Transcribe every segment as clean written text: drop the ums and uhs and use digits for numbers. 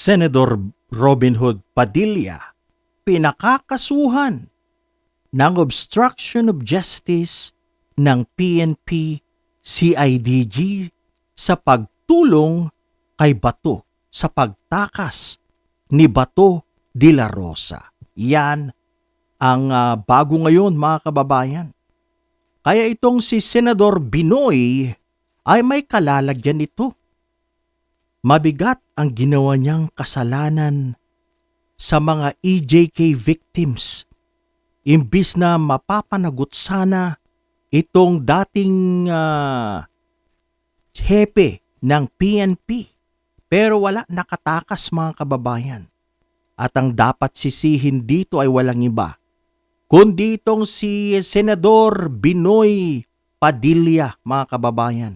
Senador Robin Hood Padilla pinakakasuhan ng obstruction of justice ng PNP CIDG sa pagtulong kay Bato sa pagtakas ni Bato de la Rosa. Yan ang bago ngayon, mga kababayan. Kaya itong si Senador Binoy ay may kalalagyan ito. Mabigat ang ginawa niyang kasalanan sa mga EJK victims. Imbis na mapapanagot sana itong dating hepe ng PNP. Pero wala, nakatakas, mga kababayan. At ang dapat sisihin dito ay walang iba, kundi itong si Senador Binoy Padilla, mga kababayan.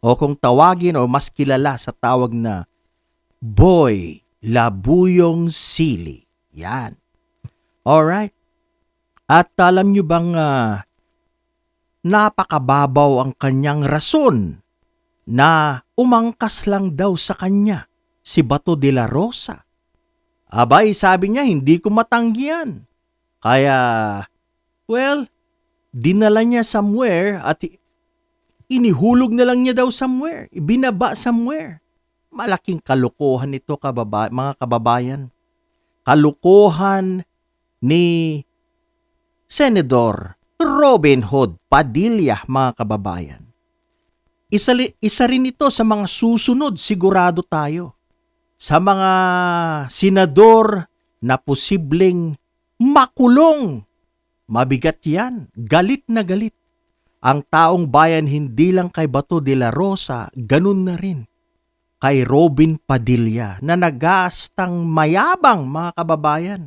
O kung tawagin o mas kilala sa tawag na Boy Labuyong Sili. Yan. Alright. At alam nyo bang napakababaw ang kanyang rason na umangkas lang daw sa kanya si Bato de la Rosa. Abay, sabi niya, hindi ko matanggihan. Kaya, well, dinala niya somewhere at inihulog na lang niya daw somewhere. Ibinaba somewhere. Malaking kalokohan ito, mga kababayan. Kalokohan ni Senador Robin Hood Padilla, mga kababayan. Isa rin ito sa mga susunod, sigurado tayo, sa mga senador na posibleng makulong. Mabigat yan. Galit na galit. Ang taong bayan hindi lang kay Bato de la Rosa, ganun na rin kay Robin Padilla na nagastang mayabang, mga kababayan.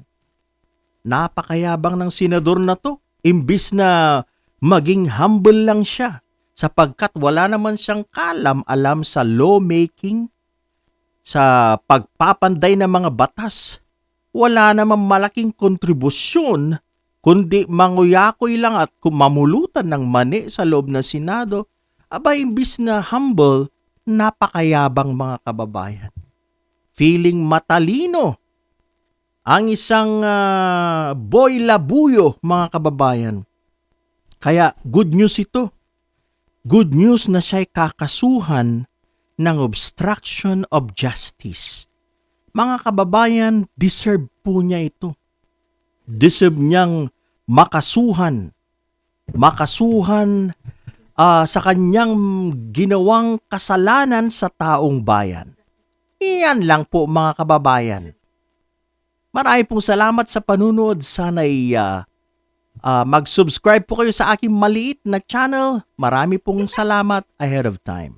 Napakayabang ng senador na to. Imbis na maging humble lang siya sapagkat wala naman siyang kalam-alam sa lawmaking, sa pagpapanday ng mga batas. Wala namang malaking kontribusyon kundi manguyakoy lang at mamulutan ng mani sa loob ng Senado. Aba, imbis na humble, napakayabang, mga kababayan. Feeling matalino ang isang boy labuyo, mga kababayan. Kaya good news ito. Good news na siya'y kakasuhan ng obstruction of justice. Mga kababayan, deserve po niya ito. Deserve niyang makasuhan sa kanyang ginawang kasalanan sa taong bayan. Iyan lang po, mga kababayan. Maraming pong salamat sa panunood. Sana'y mag-subscribe po kayo sa aking maliit na channel. Marami pong salamat ahead of time.